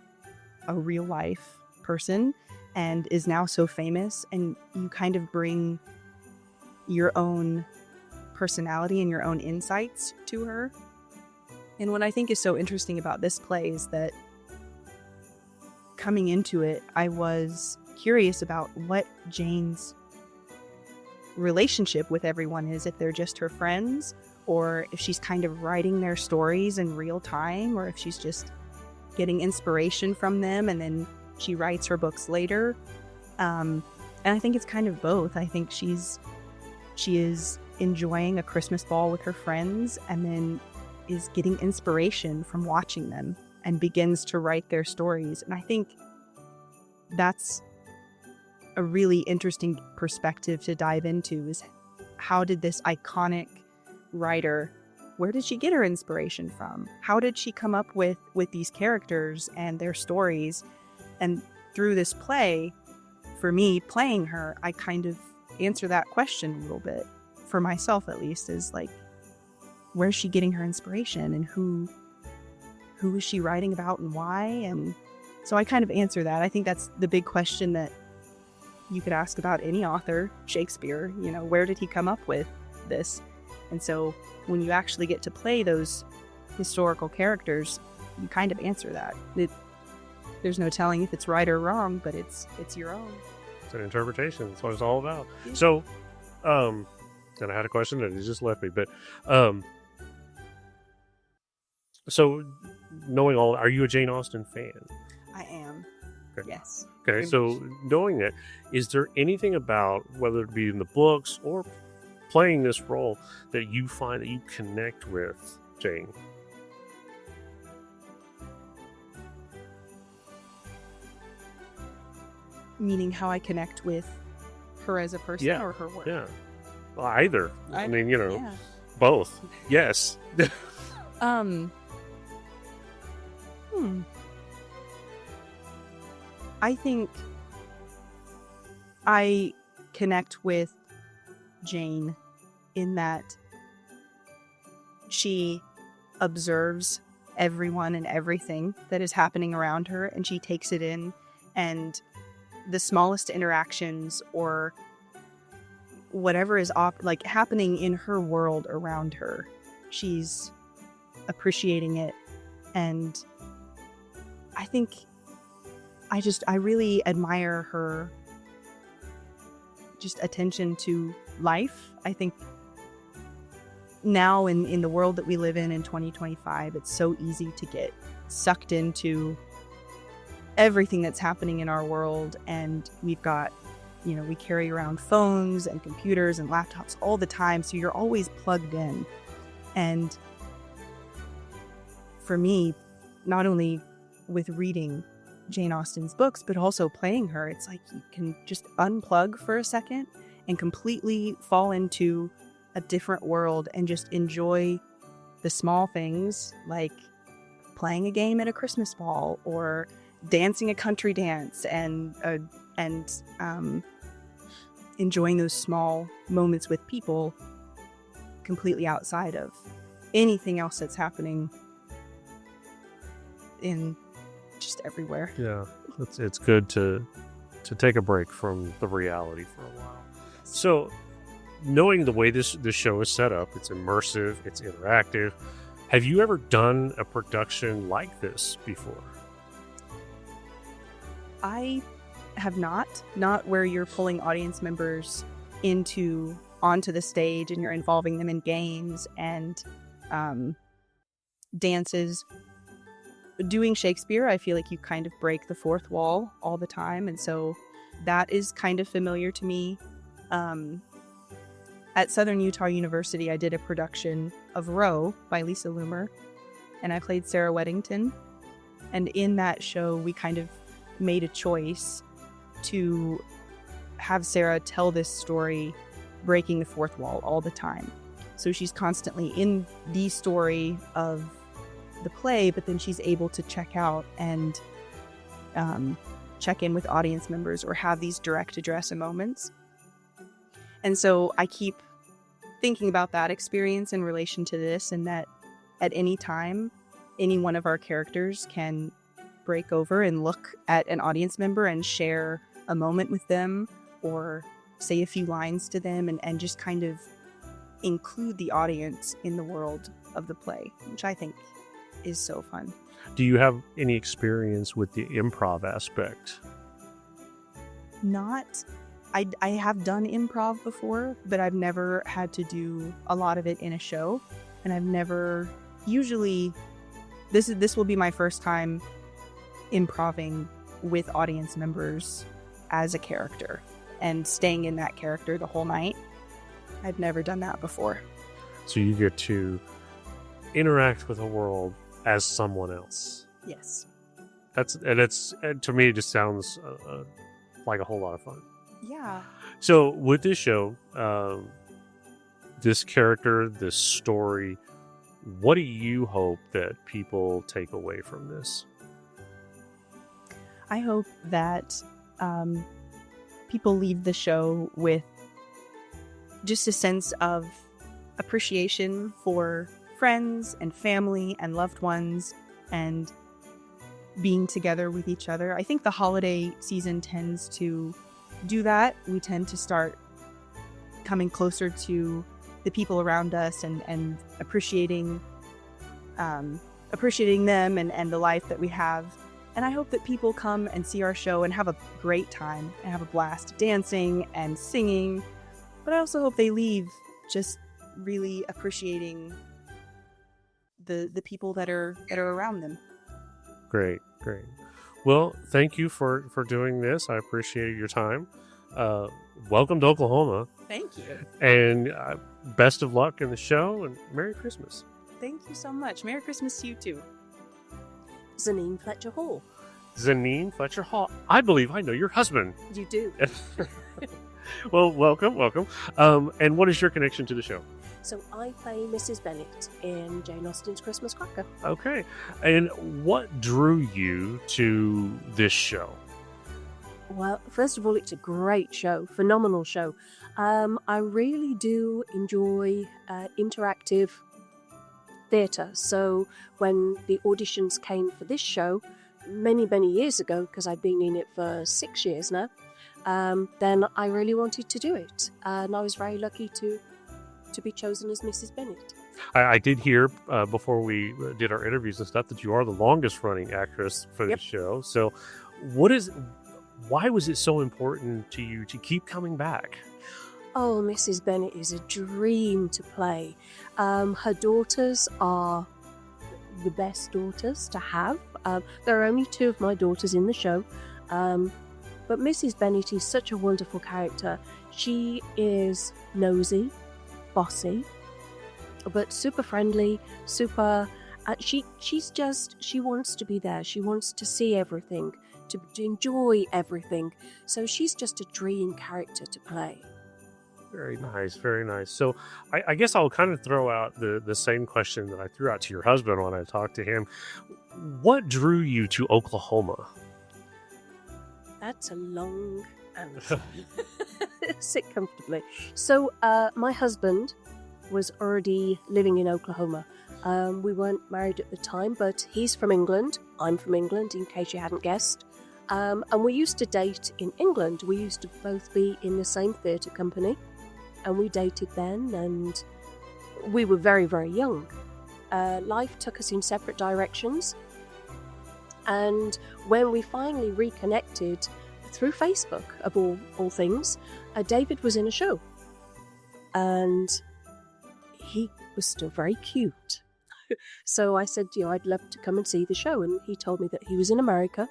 Speaker 6: a real life person and is now so famous, and you kind of bring your own personality and your own insights to her. And what I think is so interesting about this play is that coming into it, I was curious about what Jane's relationship with everyone is, if they're just her friends, or if she's kind of writing their stories in real time, or if she's just getting inspiration from them and then she writes her books later. And I think it's kind of both. I think she is enjoying a Christmas ball with her friends and then is getting inspiration from watching them and begins to write their stories. And I think that's a really interesting perspective to dive into, is how did this iconic writer, where did she get her inspiration from? How did she come up with these characters and their stories? And through this play, for me playing her, I kind of answer that question a little bit, for myself at least, is like, where's she getting her inspiration, and who is she writing about and why? And so I kind of answer that. I think that's the big question that you could ask about any author. Shakespeare, where did he come up with this? And so when you actually get to play those historical characters, you kind of answer that. There's no telling if it's right or wrong, but it's your own.
Speaker 3: It's an interpretation. That's what it's all about.
Speaker 6: Yeah.
Speaker 3: So, and I had a question and it just left me, but so knowing all, are you a Jane Austen fan?
Speaker 6: I am.
Speaker 3: Okay.
Speaker 6: Yes.
Speaker 3: Okay, so knowing that, is there anything about, whether it be in the books or playing this role, that you find that you connect with Jane?
Speaker 6: Meaning how I connect with her as a person, or her work?
Speaker 3: Yeah. Well, either. I mean,
Speaker 6: Yeah.
Speaker 3: both. Yes.
Speaker 6: I think I connect with Jane in that she observes everyone and everything that is happening around her, and she takes it in, and the smallest interactions or whatever is happening in her world around her, she's appreciating it. And I think I really admire her just attention to life. I think now in the world that we live in 2025, it's so easy to get sucked into everything that's happening in our world. And we've got, we carry around phones and computers and laptops all the time. So you're always plugged in. And for me, not only with reading Jane Austen's books, but also playing her, it's like you can just unplug for a second and completely fall into a different world and just enjoy the small things, like playing a game at a Christmas ball or dancing a country dance, and enjoying those small moments with people completely outside of anything else that's happening in just everywhere.
Speaker 3: Yeah, it's good to take a break from the reality for a while. So, knowing the way this show is set up, it's immersive, it's interactive. Have you ever done a production like this before?
Speaker 6: I have not where you're pulling audience members onto the stage and you're involving them in games and dances. Doing Shakespeare, I feel like you kind of break the fourth wall all the time, and so that is kind of familiar to me. At Southern Utah University, I did a production of Roe by Lisa Loomer, and I played Sarah Weddington. And in that show, we kind of made a choice to have Sarah tell this story, breaking the fourth wall all the time. So she's constantly in the story of the play, but then she's able to check out and check in with audience members or have these direct address moments. And so I keep thinking about that experience in relation to this, and that at any time, any one of our characters can break over and look at an audience member and share a moment with them or say a few lines to them, and just kind of include the audience in the world of the play, which I think is so fun.
Speaker 3: Do you have any experience with the improv aspect?
Speaker 6: I have done improv before, but I've never had to do a lot of it in a show, and I've never this will be my first time improving with audience members as a character and staying in that character the whole night. I've never done that before. So
Speaker 3: you get to interact with a world as someone else.
Speaker 6: Yes.
Speaker 3: And to me, it just sounds like a whole lot of fun.
Speaker 6: Yeah.
Speaker 3: So with this show, this character, this story, what do you hope that people take away from this?
Speaker 6: I hope that people leave the show with just a sense of appreciation for friends and family and loved ones and being together with each other. I think the holiday season tends to do that. We tend to start coming closer to the people around us and appreciating them and the life that we have. And I hope that people come and see our show and have a great time and have a blast dancing and singing. But I also hope they leave just really appreciating the people that are around them.
Speaker 3: Great. Well, thank you for doing this. I appreciate your time. Welcome to Oklahoma.
Speaker 6: Thank you.
Speaker 3: And best of luck in the show, and Merry Christmas.
Speaker 6: Thank you so much. Merry Christmas to you too.
Speaker 7: Zanine Fletcher Hall.
Speaker 3: Zanine Fletcher Hall. I believe I know your husband.
Speaker 7: You do.
Speaker 3: Well, welcome. And what is your connection to the show?
Speaker 7: So I play Mrs. Bennet in Jane Austen's Christmas Cracker.
Speaker 3: Okay. And what drew you to this show?
Speaker 7: Well, first of all, it's a great show, phenomenal show. I really do enjoy interactive theatre. So when the auditions came for this show, many years ago, because I've been in it for 6 years now, then I really wanted to do it. And I was very lucky to be chosen as Mrs. Bennet.
Speaker 3: I did hear before we did our interviews and stuff that you are the longest running actress for the show. So, why was it so important to you to keep coming back?
Speaker 7: Oh, Mrs. Bennet is a dream to play. Her daughters are the best daughters to have. There are only 2 of my daughters in the show. But Mrs. Bennet is such a wonderful character. She is nosy, bossy, but super friendly, super... she wants to be there. She wants to see everything, to enjoy everything. So she's just a dream character to play.
Speaker 3: Very nice, very nice. So I guess I'll kind of throw out the same question that I threw out to your husband when I talked to him. What drew you to Oklahoma?
Speaker 7: That's a long answer. Sit comfortably. So my husband was already living in Oklahoma. We weren't married at the time, but he's from England. I'm from England, in case you hadn't guessed. And we used to date in England. We used to both be in the same theatre company. And we dated then, and we were very, very young. Life took us in separate directions. And when we finally reconnected through Facebook, of all things, David was in a show. And he was still very cute. So I said, I'd love to come and see the show. And he told me that he was in America.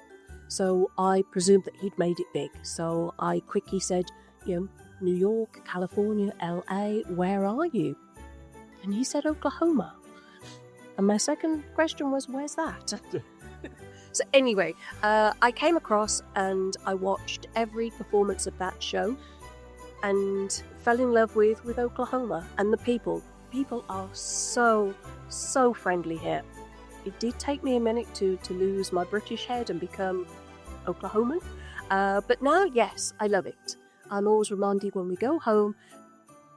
Speaker 7: So I presumed that he'd made it big. So I quickly said, New York, California, LA, where are you? And he said, Oklahoma. And my second question was, where's that? So anyway, I came across and I watched every performance of that show and fell in love with Oklahoma and the people. People are so friendly here. It did take me a minute to lose my British head and become Oklahoman. But now, yes, I love it. I'm always reminded when we go home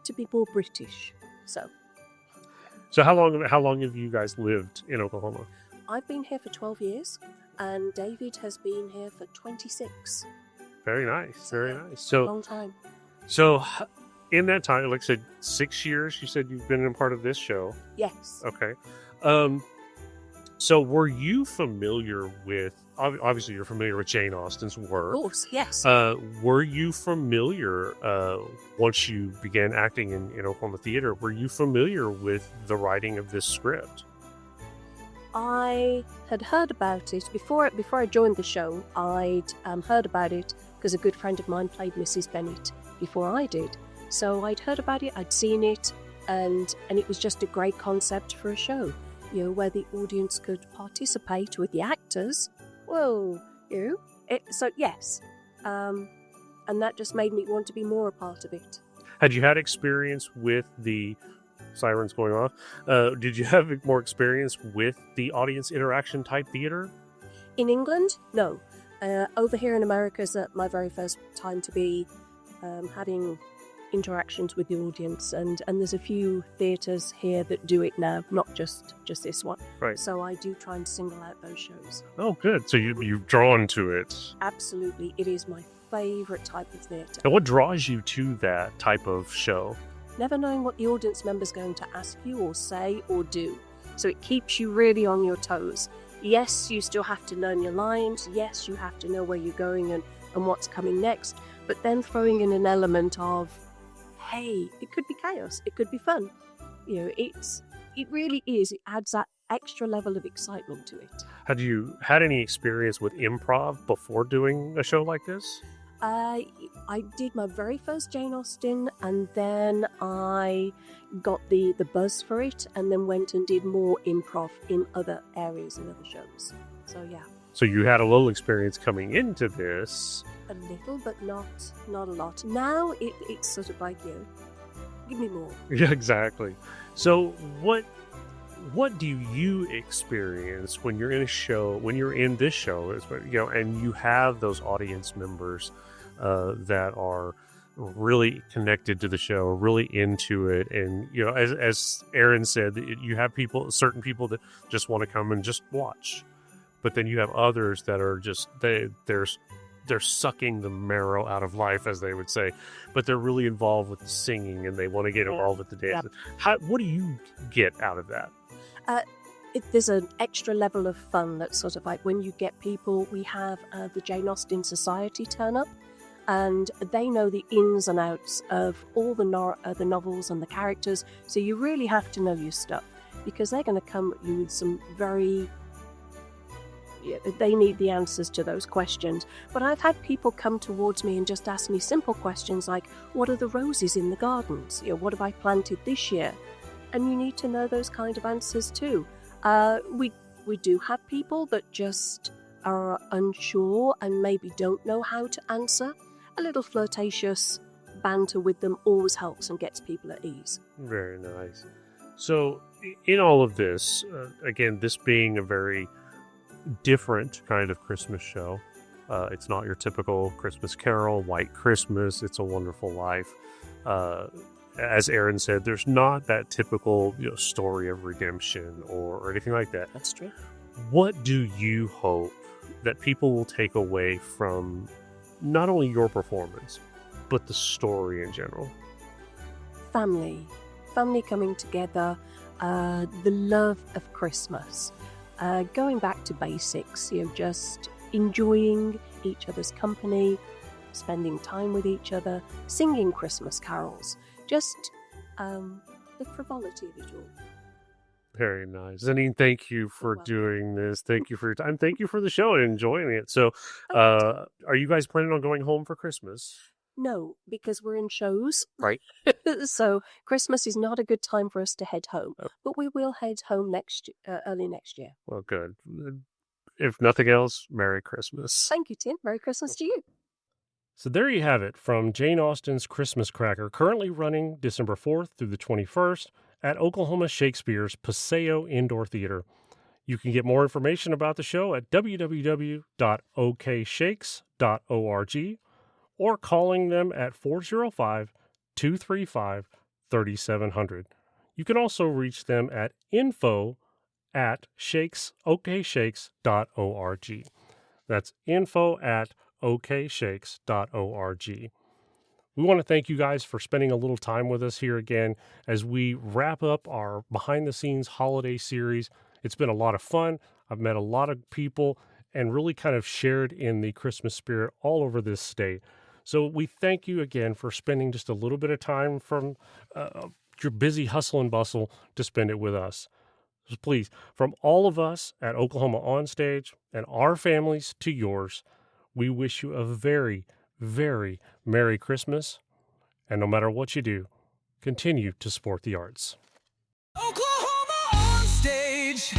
Speaker 7: to be more British. So
Speaker 3: how long have you guys lived in Oklahoma?
Speaker 7: I've been here for 12 years, and David has been here for 26.
Speaker 3: Very nice, very nice.
Speaker 7: A
Speaker 3: So,
Speaker 7: long time.
Speaker 3: so in that time, like I said, 6 years. You said you've been a part of this show.
Speaker 7: Yes.
Speaker 3: Okay. So were you familiar with? Obviously, you're familiar with Jane Austen's work.
Speaker 7: Of course, yes.
Speaker 3: Were you familiar once you began acting in Oklahoma theater? Were you familiar with the writing of this script?
Speaker 7: I had heard about it before I joined the show. I'd heard about it because a good friend of mine played Mrs. Bennet before I did. So I'd heard about it, I'd seen it, and it was just a great concept for a show, where the audience could participate with the actors. Whoa, so yes, and that just made me want to be more a part of it.
Speaker 3: Had you had experience with the sirens going off? Did you have more experience with the audience interaction type theater?
Speaker 7: In England, no. Over here in America is my very first time to be having interactions with the audience, and there's a few theatres here that do it now, not just this one.
Speaker 3: Right.
Speaker 7: So I do try and single out those shows.
Speaker 3: Oh, good. So you've drawn to it.
Speaker 7: Absolutely, it is my favourite type of theatre.
Speaker 3: And what draws you to that type of show?
Speaker 7: Never knowing what the audience member's going to ask you or say or do. So it keeps you really on your toes. Yes, you still have to learn your lines. Yes, you have to know where you're going and what's coming next. But then throwing in an element of, hey, it could be chaos, it could be fun. It really is. It adds that extra level of excitement to it.
Speaker 3: Had you had any experience with improv before doing a show like this?
Speaker 7: I did my very first Jane Austen, and then I got the buzz for it, and then went and did more improv in other areas and other shows. So yeah.
Speaker 3: So you had a little experience coming into this.
Speaker 7: A little, but not a lot. Now it's sort of like, give me more.
Speaker 3: Yeah, exactly. So what do you experience when you're in a show, when you're in this show, and you have those audience members that are really connected to the show, really into it, and as Erin said, you have certain people that just want to come and just watch, but then you have others that are just they're they're sucking the marrow out of life, as they would say, but they're really involved with the singing and they want to get involved with the dance. What do you get out of that?
Speaker 7: There's an extra level of fun that's sort of like when you get people. We have the Jane Austen Society turn up, and they know the ins and outs of all the novels and the characters, so you really have to know your stuff, because they're going to come at you with some very... they need the answers to those questions. But I've had people come towards me and just ask me simple questions like, what are the roses in the gardens? What have I planted this year? And you need to know those kind of answers too. We do have people that just are unsure and maybe don't know how to answer. A little flirtatious banter with them always helps and gets people at ease.
Speaker 3: Very nice. So in all of this, again, this being a very different kind of Christmas show, it's not your typical Christmas Carol, White Christmas, It's a Wonderful Life. As Erin said, there's not that typical story of redemption or anything like that.
Speaker 7: That's true.
Speaker 3: What do you hope that people will take away from not only your performance, but the story in general?
Speaker 7: Family coming together, the love of Christmas, going back to basics, just enjoying each other's company, spending time with each other, singing Christmas carols, just the frivolity of it all.
Speaker 3: Very nice. Zanine, thank you for doing this. Thank you for your time. Thank you for the show and enjoying it. So, are you guys planning on going home for Christmas?
Speaker 7: No, because we're in shows.
Speaker 3: Right.
Speaker 7: So Christmas is not a good time for us to head home. But we will head home early next year.
Speaker 3: Well, good. If nothing else, Merry Christmas.
Speaker 7: Thank you, Tim. Merry Christmas to you.
Speaker 3: So there you have it from Jane Austen's Christmas Cracker, currently running December 4th through the 21st at Oklahoma Shakespeare's Paseo Indoor Theater. You can get more information about the show at www.okshakes.org or calling them at 405-235-3700. You can also reach them at info@okshakes.org. That's info@okshakes.org. We want to thank you guys for spending a little time with us here again as we wrap up our behind-the-scenes holiday series. It's been a lot of fun. I've met a lot of people and really kind of shared in the Christmas spirit all over this state. So we thank you again for spending just a little bit of time from your busy hustle and bustle to spend it with us. So please, from all of us at Oklahoma On Stage and our families to yours, we wish you a very, very Merry Christmas. And no matter what you do, continue to support the arts.
Speaker 2: Oklahoma On Stage.